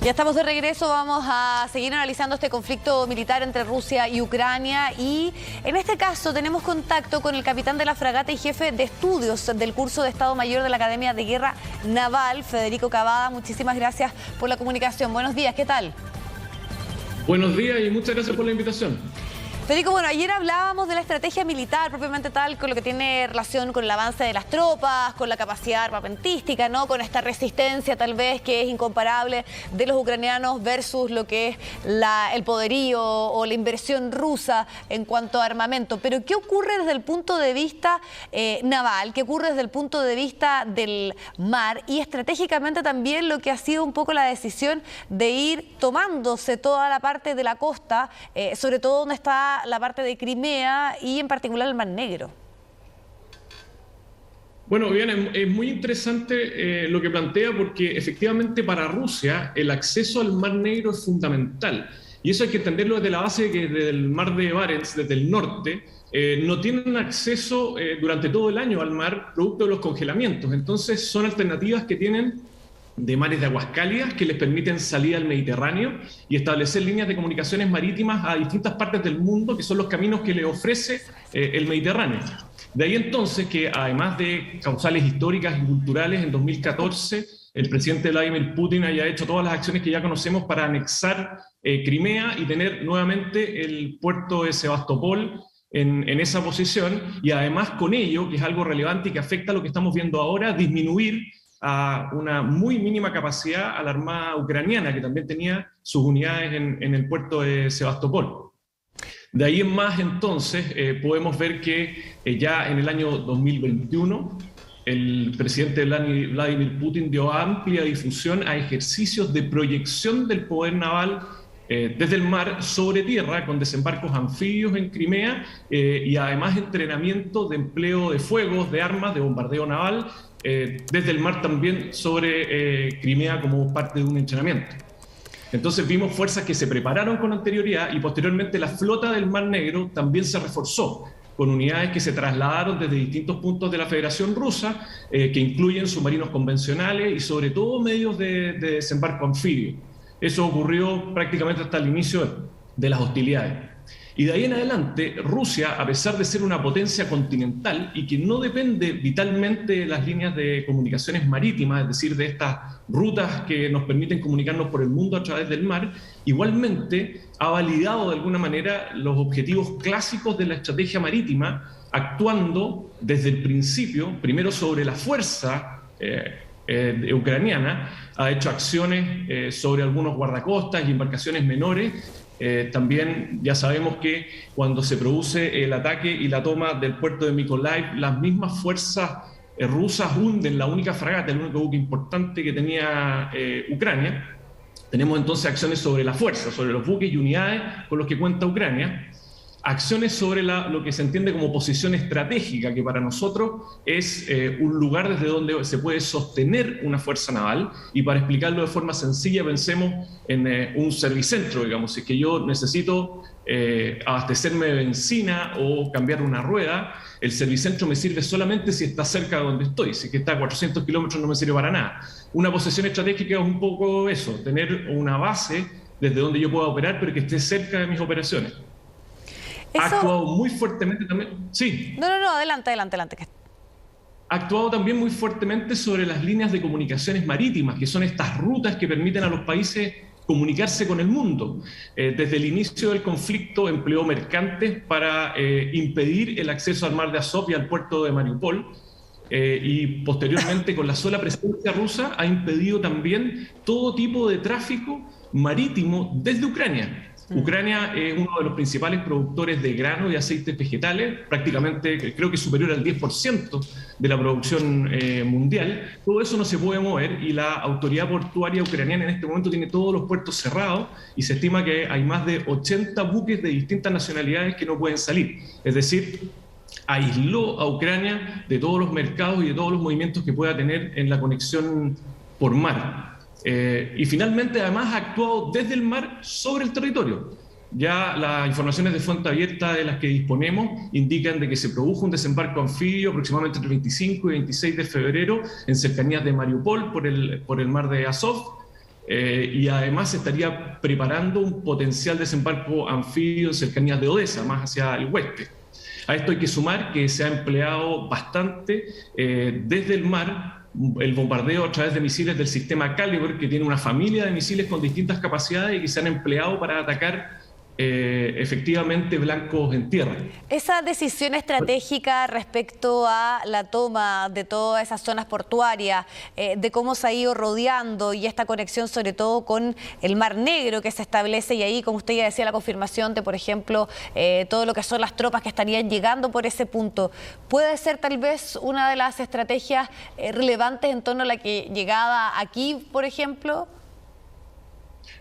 Ya estamos de regreso, vamos a seguir analizando este conflicto militar entre Rusia y Ucrania y en este caso tenemos contacto con el capitán de la fragata y jefe de estudios del curso de Estado Mayor de la Academia de Guerra Naval, Federico Cavada. Muchísimas gracias por la comunicación. Buenos días, ¿qué tal? Buenos días y muchas gracias por la invitación. Federico, bueno, ayer hablábamos de la estrategia militar propiamente tal, con lo que tiene relación con el avance de las tropas, con la capacidad armamentística, ¿no? Con esta resistencia tal vez que es incomparable de los ucranianos versus lo que es el poderío o la inversión rusa en cuanto a armamento. Pero ¿qué ocurre desde el punto de vista naval? ¿Qué ocurre desde el punto de vista del mar? Y estratégicamente también lo que ha sido un poco la decisión de ir tomándose toda la parte de la costa, sobre todo donde está la parte de Crimea y en particular el Mar Negro. Bueno, bien, es muy interesante lo que plantea porque efectivamente para Rusia el acceso al Mar Negro es fundamental. Y eso hay que entenderlo desde la base que desde el Mar de Barents, desde el norte, no tienen acceso durante todo el año al mar producto de los congelamientos. Entonces son alternativas que tienen de mares de aguas cálidas que les permiten salir al Mediterráneo y establecer líneas de comunicaciones marítimas a distintas partes del mundo, que son los caminos que le ofrece el Mediterráneo. De ahí entonces que, además de causales históricas y culturales, en 2014 el presidente Vladimir Putin haya hecho todas las acciones que ya conocemos para anexar Crimea y tener nuevamente el puerto de Sebastopol en esa posición, y además con ello, que es algo relevante y que afecta a lo que estamos viendo ahora, disminuir a una muy mínima capacidad a la Armada ucraniana, que también tenía sus unidades en el puerto de Sebastopol. De ahí en más, entonces, podemos ver que ya en el año 2021 el presidente Vladimir Putin dio amplia difusión a ejercicios de proyección del poder naval desde el mar sobre tierra, con desembarcos anfibios en Crimea y además entrenamiento de empleo de fuegos, de armas, de bombardeo naval, desde el mar también sobre Crimea como parte de un entrenamiento. Entonces vimos fuerzas que se prepararon con anterioridad y posteriormente la flota del Mar Negro también se reforzó con unidades que se trasladaron desde distintos puntos de la Federación Rusa, que incluyen submarinos convencionales y sobre todo medios de desembarco anfibio. Eso ocurrió prácticamente hasta el inicio de las hostilidades. Y de ahí en adelante, Rusia, a pesar de ser una potencia continental y que no depende vitalmente de las líneas de comunicaciones marítimas, es decir, de estas rutas que nos permiten comunicarnos por el mundo a través del mar, igualmente ha validado de alguna manera los objetivos clásicos de la estrategia marítima, actuando desde el principio, primero sobre la fuerza ucraniana, ha hecho acciones sobre algunos guardacostas y embarcaciones menores. También ya sabemos que cuando se produce el ataque y la toma del puerto de Mykolaiv, las mismas fuerzas rusas hunden la única fragata, el único buque importante que tenía Ucrania. Tenemos entonces acciones sobre la fuerza, sobre los buques y unidades con los que cuenta Ucrania. Acciones sobre lo que se entiende como posición estratégica, que para nosotros es un lugar desde donde se puede sostener una fuerza naval. Y para explicarlo de forma sencilla, pensemos en un servicentro, digamos. Si es que yo necesito abastecerme de benzina o cambiar una rueda, el servicentro me sirve solamente si está cerca de donde estoy. Si es que está a 400 kilómetros no me sirve para nada. Una posición estratégica es un poco eso, tener una base desde donde yo pueda operar, pero que esté cerca de mis operaciones. Ha actuado muy fuertemente también. Sí. No, adelante. Ha actuado también muy fuertemente sobre las líneas de comunicaciones marítimas, que son estas rutas que permiten a los países comunicarse con el mundo. Desde el inicio del conflicto empleó mercantes para impedir el acceso al mar de Azov y al puerto de Mariupol. Y posteriormente, con la sola presencia rusa, ha impedido también todo tipo de tráfico marítimo desde Ucrania. Ucrania es uno de los principales productores de grano y aceites vegetales, prácticamente creo que superior al 10% de la producción mundial. Todo eso no se puede mover y la autoridad portuaria ucraniana en este momento tiene todos los puertos cerrados y se estima que hay más de 80 buques de distintas nacionalidades que no pueden salir. Es decir, aisló a Ucrania de todos los mercados y de todos los movimientos que pueda tener en la conexión por mar. Y finalmente, además, ha actuado desde el mar sobre el territorio. Ya las informaciones de fuente abierta de las que disponemos indican de que se produjo un desembarco anfibio aproximadamente entre el 25 y 26 de febrero en cercanías de Mariupol por el mar de Azov. y además se estaría preparando un potencial desembarco anfibio en cercanías de Odesa, más hacia el oeste. A esto hay que sumar que se ha empleado bastante desde el mar el bombardeo a través de misiles del sistema Calibre, que tiene una familia de misiles con distintas capacidades y que se han empleado para atacar efectivamente blancos en tierra. Esa decisión estratégica respecto a la toma de todas esas zonas portuarias, de cómo se ha ido rodeando y esta conexión sobre todo con el Mar Negro que se establece, y ahí, como usted ya decía, la confirmación de, por ejemplo, todo lo que son las tropas que estarían llegando por ese punto, ¿puede ser tal vez una de las estrategias relevantes en torno a la llegada aquí, por ejemplo?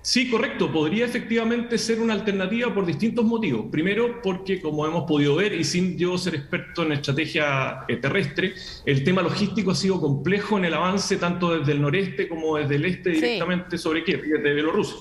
Sí, correcto. Podría efectivamente ser una alternativa por distintos motivos. Primero, porque como hemos podido ver, y sin yo ser experto en estrategia terrestre, el tema logístico ha sido complejo en el avance tanto desde el noreste como desde el este directamente sobre Kiev, desde Bielorrusia.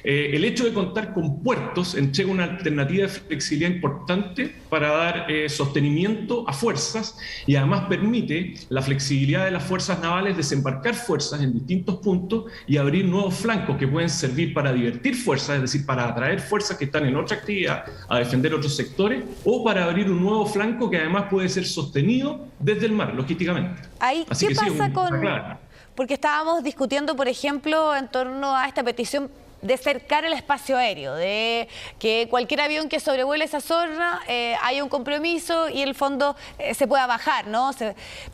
El hecho de contar con puertos entrega una alternativa de flexibilidad importante para dar sostenimiento a fuerzas y además permite la flexibilidad de las fuerzas navales desembarcar fuerzas en distintos puntos y abrir nuevos flancos que pueden servir para divertir fuerzas, es decir, para atraer fuerzas que están en otra actividad a defender otros sectores, o para abrir un nuevo flanco que además puede ser sostenido desde el mar, logísticamente. Ahí, ¿qué pasa con...? Porque estábamos discutiendo, por ejemplo, en torno a esta petición de cercar el espacio aéreo, de que cualquier avión que sobrevuele esa zona haya un compromiso y en el fondo se pueda bajar, ¿no?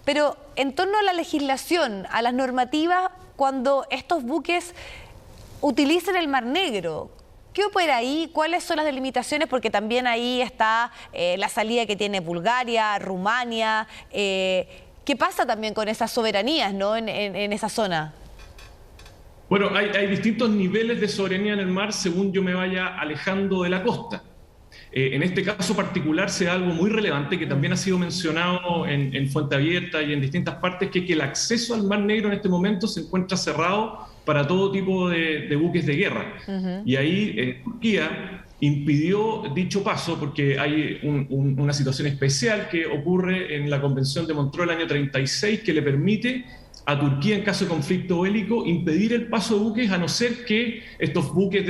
Pero en torno a la legislación, a las normativas, cuando estos buques utilicen el Mar Negro, ¿qué opera ahí? ¿Cuáles son las delimitaciones? Porque también ahí está la salida que tiene Bulgaria, Rumania. ¿Qué pasa también con esas soberanías, ¿no? en esa zona? Bueno, hay distintos niveles de soberanía en el mar según yo me vaya alejando de la costa. En este caso particular se da algo muy relevante que también ha sido mencionado en Fuente Abierta y en distintas partes, que es que el acceso al Mar Negro en este momento se encuentra cerrado para todo tipo de buques de guerra. Y ahí Turquía impidió dicho paso porque hay una situación especial que ocurre en la Convención de Montreux del año 36 que le permite a Turquía, en caso de conflicto bélico, impedir el paso de buques a no ser que estos buques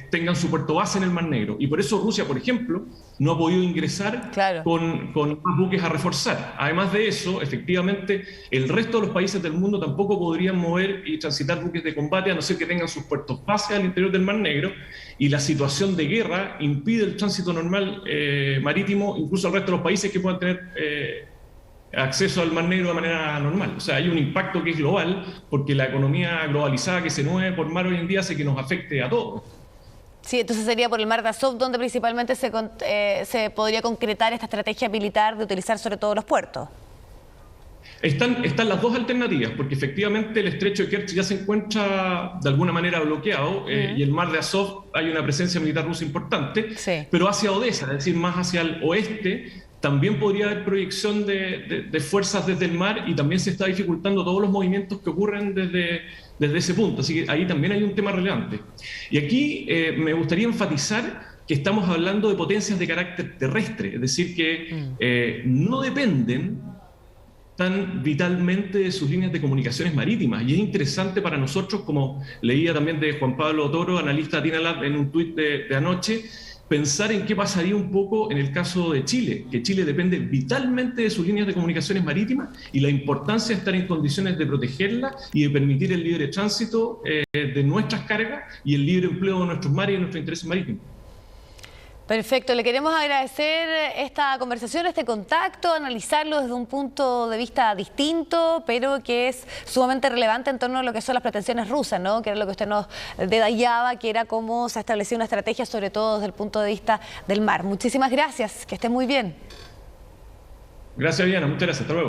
tengan su puerto base en el Mar Negro. Y por eso Rusia, por ejemplo, no ha podido ingresar con más buques a reforzar. Además de eso, efectivamente, el resto de los países del mundo tampoco podrían mover y transitar buques de combate a no ser que tengan sus puertos base al interior del Mar Negro, y la situación de guerra impide el tránsito normal marítimo, incluso al resto de los países que puedan tener acceso al Mar Negro de manera normal. O sea, hay un impacto que es global, porque la economía globalizada que se mueve por mar hoy en día hace que nos afecte a todos. Sí, entonces sería por el Mar de Azov donde principalmente se podría concretar esta estrategia militar de utilizar sobre todo los puertos. Están las dos alternativas, porque efectivamente el estrecho de Kerch ya se encuentra de alguna manera bloqueado y el Mar de Azov hay una presencia militar rusa importante, pero hacia Odesa, es decir, más hacia el oeste, también podría haber proyección de fuerzas desde el mar y también se está dificultando todos los movimientos que ocurren desde ese punto. Así que ahí también hay un tema relevante. Y aquí me gustaría enfatizar que estamos hablando de potencias de carácter terrestre, es decir, que no dependen tan vitalmente de sus líneas de comunicaciones marítimas. Y es interesante para nosotros, como leía también de Juan Pablo Toro, analista de TINALAB, en un tuit de anoche, pensar en qué pasaría un poco en el caso de Chile, que Chile depende vitalmente de sus líneas de comunicaciones marítimas y la importancia de estar en condiciones de protegerlas y de permitir el libre tránsito de nuestras cargas y el libre empleo de nuestros mares y de nuestros intereses marítimos. Perfecto, le queremos agradecer esta conversación, este contacto, analizarlo desde un punto de vista distinto, pero que es sumamente relevante en torno a lo que son las pretensiones rusas, ¿no? Que era lo que usted nos detallaba, que era cómo se ha establecido una estrategia, sobre todo desde el punto de vista del mar. Muchísimas gracias, que esté muy bien. Gracias, Diana, muchas gracias, hasta luego.